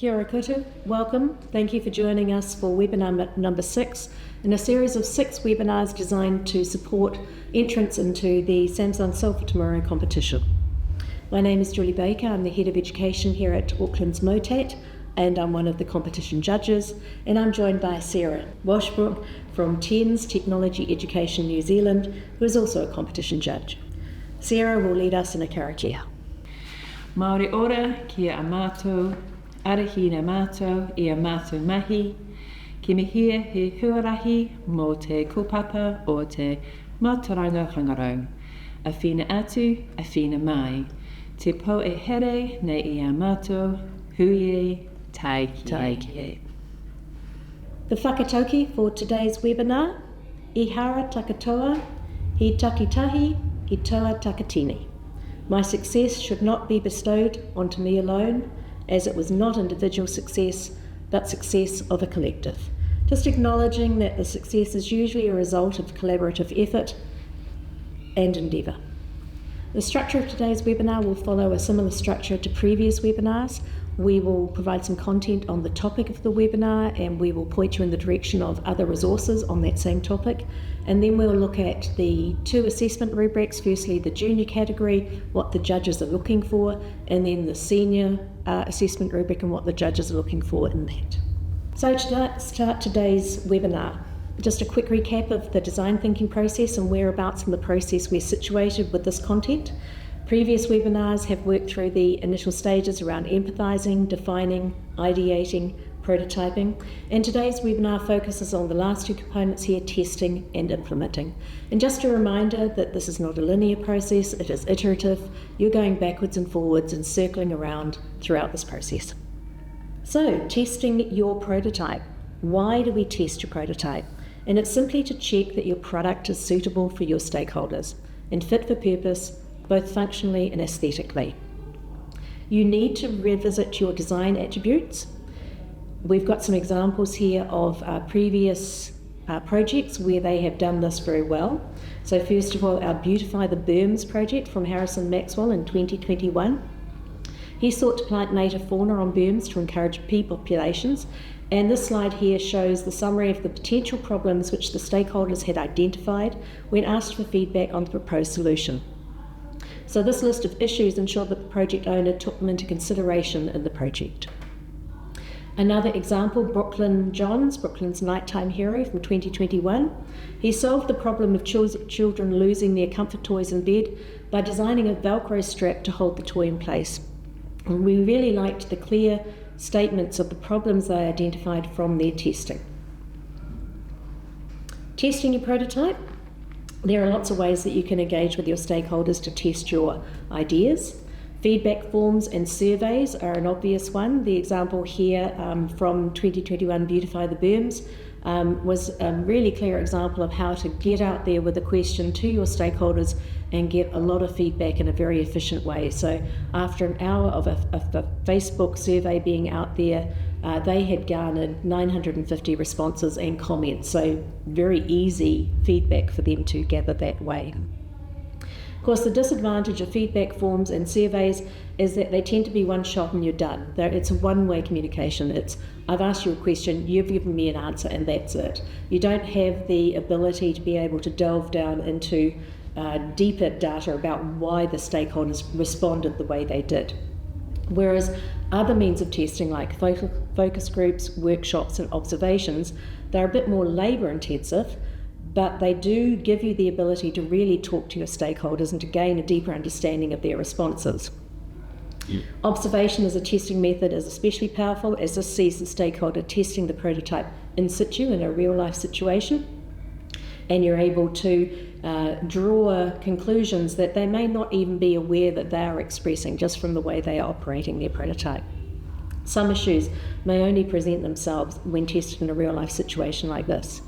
Kia ora koutou, welcome. Thank you for joining us for webinar number 6 in a series of 6 webinars designed to support entrance into the Samsung Solve for Tomorrow competition. My name is Julie Baker, I'm the Head of Education here at Auckland's MOTAT, and I'm one of the competition judges, and I'm joined by Sarah Washbrook from TENZ, Technology Education New Zealand, who is also a competition judge. Sarah will lead us in a karakia. Maori ora kia a mātou, arahina mātou I a mātou mahi, ki me hia he huarahi mō te kaupapa o te mātaranga rangarau. A whina atu, a whina mai. Te po e here nei I a mātou, hui taiki. The whakatauki for today's webinar, Ihara takatoa, I takitahi, I toa takatini. My success should not be bestowed onto me alone, as it was not individual success, but success of a collective. Just acknowledging that the success is usually a result of collaborative effort and endeavour. The structure of today's webinar will follow a similar structure to previous webinars. We will provide some content on the topic of the webinar, and we will point you in the direction of other resources on that same topic. And then we'll look at the 2 assessment rubrics, firstly the junior category, what the judges are looking for, and then the senior assessment rubric and what the judges are looking for in that. So to start today's webinar, just a quick recap of the design thinking process and whereabouts in the process we're situated with this content. Previous webinars have worked through the initial stages around empathizing, defining, ideating, prototyping, and today's webinar focuses on the last 2 components here, testing and implementing. And just a reminder that this is not a linear process, it is iterative. You're going backwards and forwards and circling around throughout this process. So, testing your prototype. Why do we test your prototype? And it's simply to check that your product is suitable for your stakeholders and fit for purpose, both functionally and aesthetically. You need to revisit your design attributes. We've got some examples here of previous projects where they have done this very well. So first of all, our Beautify the Berms project from Harrison Maxwell in 2021. He sought to plant native fauna on berms to encourage bee populations, and this slide here shows the summary of the potential problems which the stakeholders had identified when asked for feedback on the proposed solution. So this list of issues ensured that the project owner took them into consideration in the project. Another example, Brooklyn Johns, Brooklyn's nighttime hero from 2021. He solved the problem of children losing their comfort toys in bed by designing a Velcro strap to hold the toy in place. And we really liked the clear statements of the problems they identified from their testing. Testing your prototype. There are lots of ways that you can engage with your stakeholders to test your ideas. Feedback forms and surveys are an obvious one. The example here from 2021 Beautify the Berms was a really clear example of how to get out there with a question to your stakeholders and get a lot of feedback in a very efficient way. So after an hour of a Facebook survey being out there, they had garnered 950 responses and comments, so very easy feedback for them to gather that way. Of course, the disadvantage of feedback forms and surveys is that they tend to be one shot and you're done. It's a one-way communication. It's, I've asked you a question, you've given me an answer, and that's it. You don't have the ability to be able to delve down into deeper data about why the stakeholders responded the way they did. Whereas other means of testing like focus groups, workshops and observations, they're a bit more labour intensive, but they do give you the ability to really talk to your stakeholders and to gain a deeper understanding of their responses. Observation as a testing method is especially powerful, as this sees the stakeholder testing the prototype in situ in a real life situation, and you're able to draw conclusions that they may not even be aware that they are expressing just from the way they are operating their prototype. Some issues may only present themselves when tested in a real life situation like this.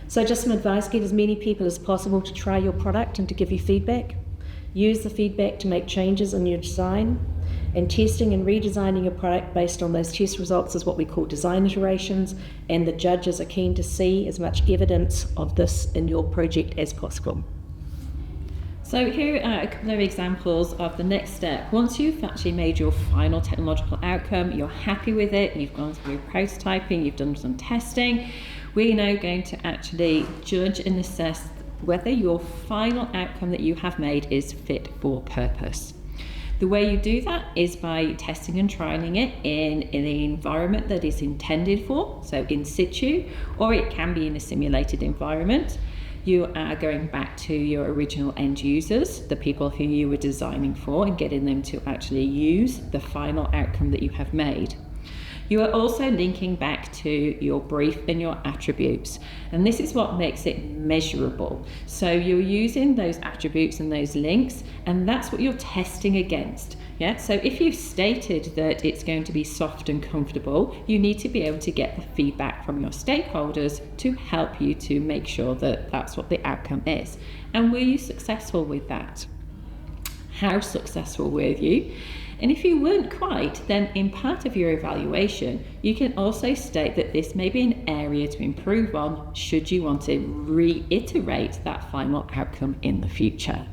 So just some advice, get as many people as possible to try your product and to give you feedback. Use the feedback to make changes in your design, and testing and redesigning your product based on those test results is what we call design iterations, and the judges are keen to see as much evidence of this in your project as possible. So So here are a couple of examples of the next step. Once you've actually made your final technological outcome, you're happy with it, you've gone through prototyping, you've done some testing, we're now going to actually judge and assess whether your final outcome that you have made is fit for purpose. The way you do that is by testing and trialling it in the environment that it's intended for, so in situ, or it can be in a simulated environment. You are going back to your original end users, the people who you were designing for, and getting them to actually use the final outcome that you have made. You are also linking back to your brief and your attributes, and this is what makes it measurable. So you're using those attributes and those links, and that's what you're testing against. Yeah, so if you've stated that it's going to be soft and comfortable, you need to be able to get the feedback from your stakeholders to help you to make sure that that's what the outcome is. And were you successful with that? How successful were you? And if you weren't quite, then in part of your evaluation, you can also state that this may be an area to improve on should you want to reiterate that final outcome in the future.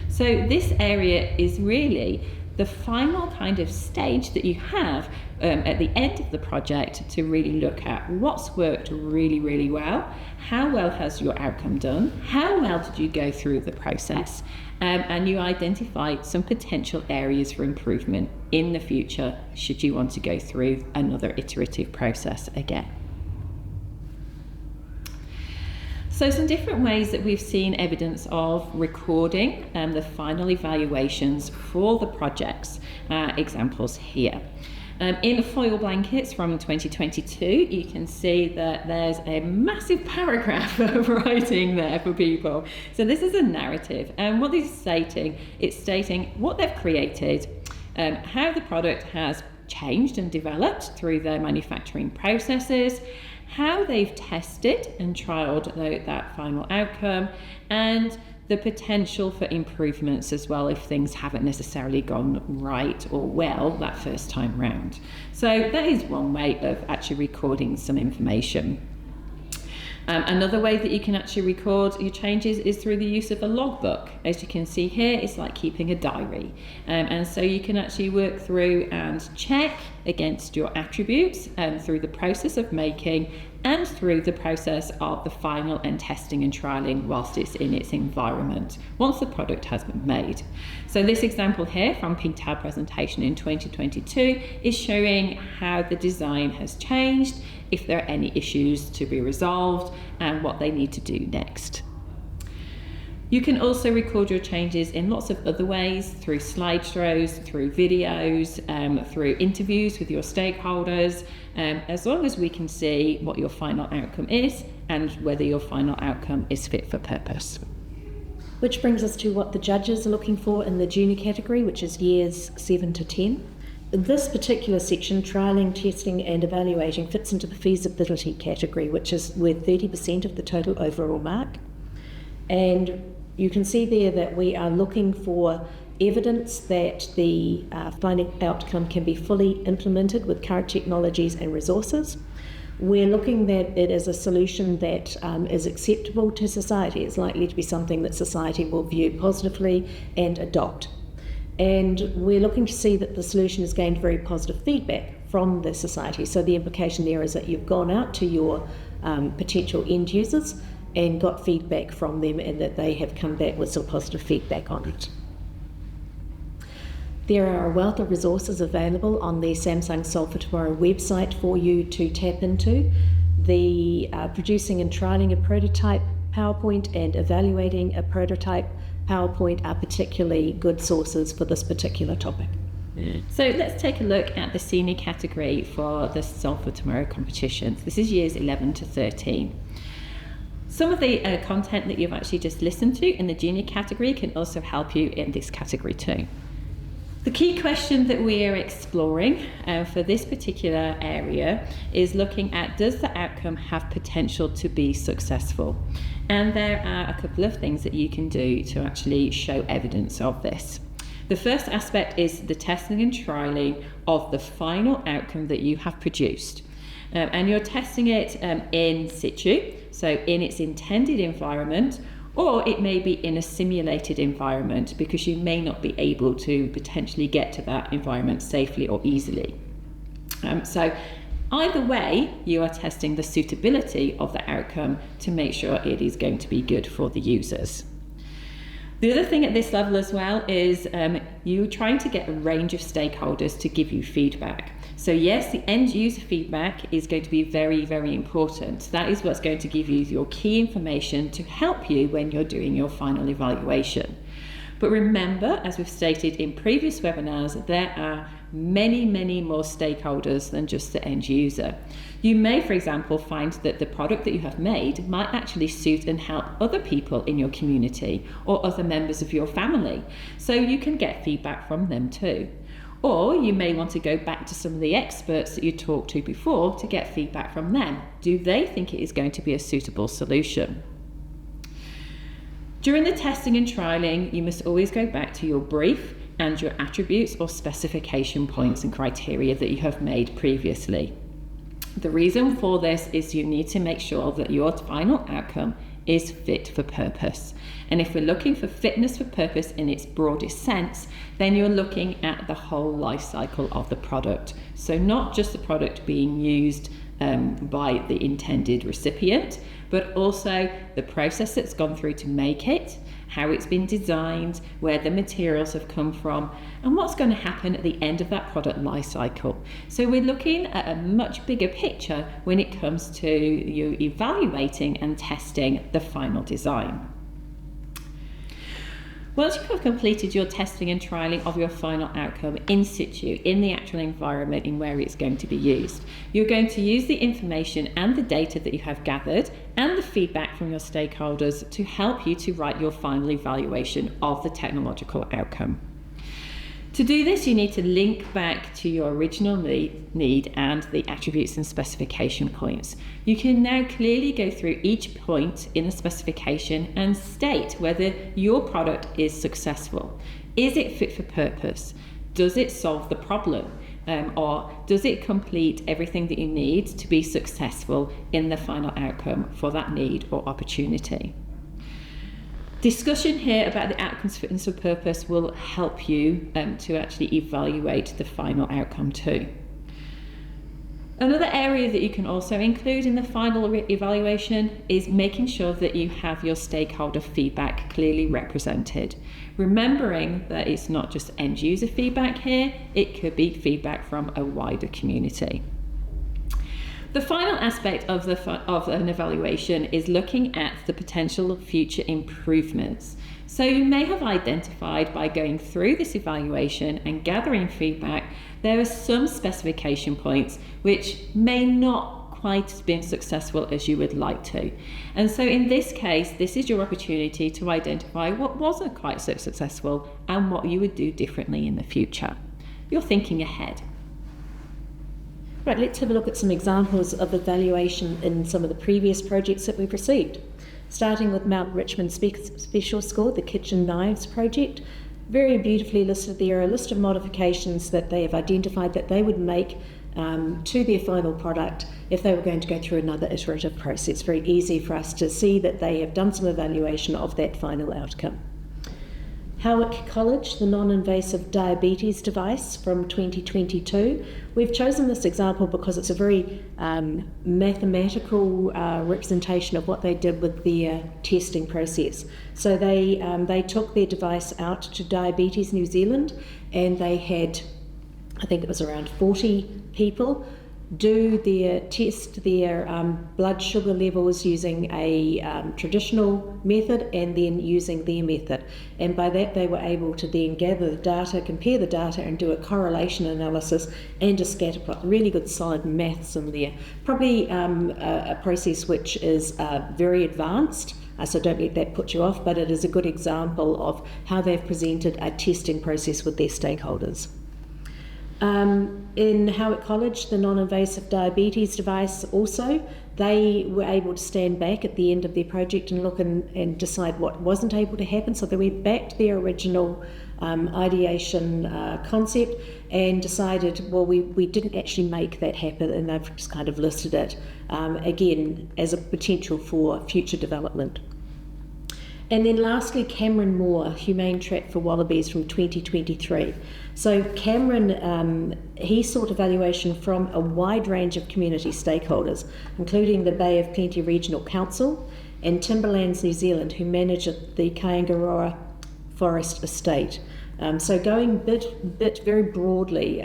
So this area is really the final kind of stage that you have at the end of the project to really look at what's worked really, really well, how well has your outcome done, how well did you go through the process, and you identify some potential areas for improvement in the future should you want to go through another iterative process again. So some different ways that we've seen evidence of recording the final evaluations for the projects. Examples here. In foil blankets from 2022, you can see that there's a massive paragraph of writing there for people. So this is a narrative, and what it's stating what they've created, how the product has changed and developed through their manufacturing processes, how they've tested and trialled that final outcome, and the potential for improvements as well if things haven't necessarily gone right or well that first time round. So that is one way of actually recording some information. Another way that you can actually record your changes is through the use of a logbook. As you can see here, it's like keeping a diary. And so you can actually work through and check against your attributes through the process of making and through the process of the final and testing and trialling whilst it's in its environment, once the product has been made. So this example here from PTAB presentation in 2022 is showing how the design has changed, if there are any issues to be resolved, and what they need to do next. You can also record your changes in lots of other ways, through slideshows, through videos, through interviews with your stakeholders, as long as we can see what your final outcome is and whether your final outcome is fit for purpose. Which brings us to what the judges are looking for in the junior category, which is years 7 to 10. This particular section, trialling, testing and evaluating, fits into the feasibility category, which is worth 30% of the total overall mark. And you can see there that we are looking for evidence that the final outcome can be fully implemented with current technologies and resources. We're looking that it is a solution that is acceptable to society. It's likely to be something that society will view positively and adopt. And we're looking to see that the solution has gained very positive feedback from the society. So the implication there is that you've gone out to your potential end users and got feedback from them, and that they have come back with some positive feedback on it. There are a wealth of resources available on the Samsung Solve for Tomorrow website for you to tap into. The producing and trialling a prototype PowerPoint and evaluating a prototype PowerPoint are particularly good sources for this particular topic. So let's take a look at the senior category for the Solve for Tomorrow competitions. This is years 11 to 13. Some of the content that you've actually just listened to in the junior category can also help you in this category too. The key question that we are exploring for this particular area is looking at, does the outcome have potential to be successful? And there are a couple of things that you can do to actually show evidence of this. The first aspect is the testing and trialling of the final outcome that you have produced. And you're testing it in situ, so in its intended environment, Or it may be in a simulated environment because you may not be able to potentially get to that environment safely or easily. So either way, you are testing the suitability of the outcome to make sure it is going to be good for the users. The other thing at this level as well is you're trying to get a range of stakeholders to give you feedback. So yes, the end user feedback is going to be very, very important. That is what's going to give you your key information to help you when you're doing your final evaluation. But remember, as we've stated in previous webinars, there are many, many more stakeholders than just the end user. You may, for example, find that the product that you have made might actually suit and help other people in your community or other members of your family. So you can get feedback from them too. Or you may want to go back to some of the experts that you talked to before to get feedback from them. Do they think it is going to be a suitable solution? During the testing and trialing, you must always go back to your brief and your attributes or specification points and criteria that you have made previously. The reason for this is you need to make sure that your final outcome is fit for purpose. And if we're looking for fitness for purpose in its broadest sense, then you're looking at the whole life cycle of the product. So not just the product being used by the intended recipient, but also the process that's gone through to make it, how it's been designed, where the materials have come from, and what's going to happen at the end of that product life cycle. So we're looking at a much bigger picture when it comes to you evaluating and testing the final design. Once you have completed your testing and trialling of your final outcome in situ, in the actual environment in where it's going to be used, you're going to use the information and the data that you have gathered and the feedback from your stakeholders to help you to write your final evaluation of the technological outcome. To do this, you need to link back to your original need and the attributes and specification points. You can now clearly go through each point in the specification and state whether your product is successful. Is it fit for purpose? Does it solve the problem? Or does it complete everything that you need to be successful in the final outcome for that need or opportunity? Discussion here about the outcomes fitness for purpose will help you to actually evaluate the final outcome too. Another area that you can also include in the final evaluation is making sure that you have your stakeholder feedback clearly represented. Remembering that it's not just end user feedback here, it could be feedback from a wider community. The final aspect of an evaluation is looking at the potential future improvements. So you may have identified by going through this evaluation and gathering feedback, there are some specification points which may not quite have been successful as you would like to. And so in this case, this is your opportunity to identify what wasn't quite so successful and what you would do differently in the future. You're thinking ahead. Right, let's have a look at some examples of evaluation in some of the previous projects that we've received. Starting with Mount Richmond Special School, the Kitchen Knives project. Very beautifully listed there, a list of modifications that they have identified that they would make to their final product if they were going to go through another iterative process. Very easy for us to see that they have done some evaluation of that final outcome. Howick College, the non-invasive diabetes device from 2022. We've chosen this example because it's a very mathematical representation of what they did with their testing process. So they took their device out to Diabetes New Zealand, and they had, I think it was around 40 people, test their blood sugar levels using a traditional method and then using their method. And by that they were able to then gather the data, compare the data and do a correlation analysis and a scatter plot. Really good solid maths in there. Probably a process which is very advanced, so don't let that put you off, but it is a good example of how they've presented a testing process with their stakeholders. In Howick College, the non-invasive diabetes device also, they were able to stand back at the end of their project and look and decide what wasn't able to happen. So they went back to their original ideation concept and decided, well, we didn't actually make that happen, and they've just kind of listed it again as a potential for future development. And then lastly, Cameron Moore, Humane Trap for Wallabies from 2023. So Cameron, he sought evaluation from a wide range of community stakeholders, including the Bay of Plenty Regional Council and Timberlands New Zealand, who manage the Kaingaroa Forest Estate. So going bit very broadly,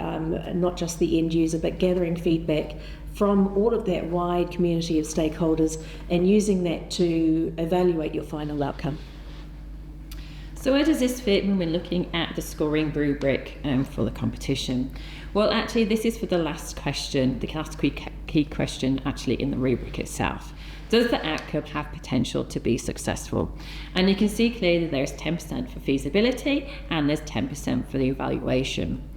not just the end user, but gathering feedback from all of that wide community of stakeholders and using that to evaluate your final outcome. So where does this fit when we're looking at the scoring rubric for the competition? Well, actually, this is for the last question, the last key question actually in the rubric itself. Does the outcome have potential to be successful? And you can see clearly there's 10% for feasibility and there's 10% for the evaluation.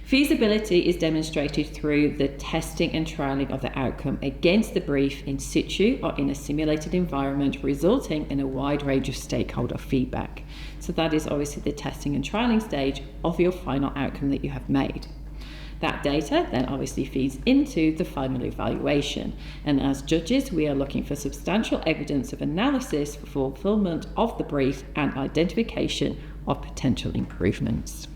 Feasibility is demonstrated through the testing and trialling of the outcome against the brief in situ or in a simulated environment, resulting in a wide range of stakeholder feedback. So that is obviously the testing and trialling stage of your final outcome that you have made. That data then obviously feeds into the final evaluation. And as judges, we are looking for substantial evidence of analysis for fulfillment of the brief and identification of potential improvements.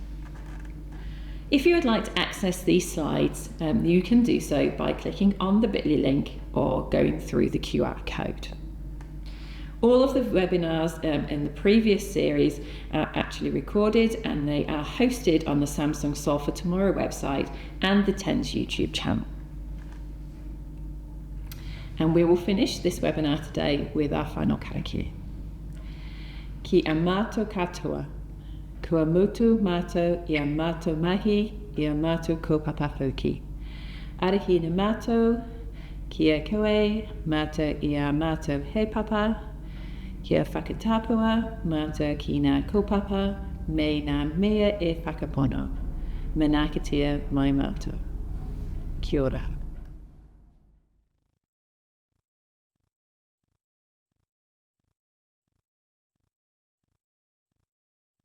If you would like to access these slides, you can do so by clicking on the bit.ly link or going through the QR code. All of the webinars in the previous series are actually recorded and they are hosted on the Samsung Solve for Tomorrow website and the TENZ YouTube channel. And we will finish this webinar today with our final karakia. Ki amato katoa, kua mutu mato I amato mahi, I amato ko papafoki. Arahi na mato, kia koe, mato I amato he papa, kia whakatapua, mata ki ngā kaupapa, me ngā mea e whakapono. Manakitia mai mātou. Kia ora.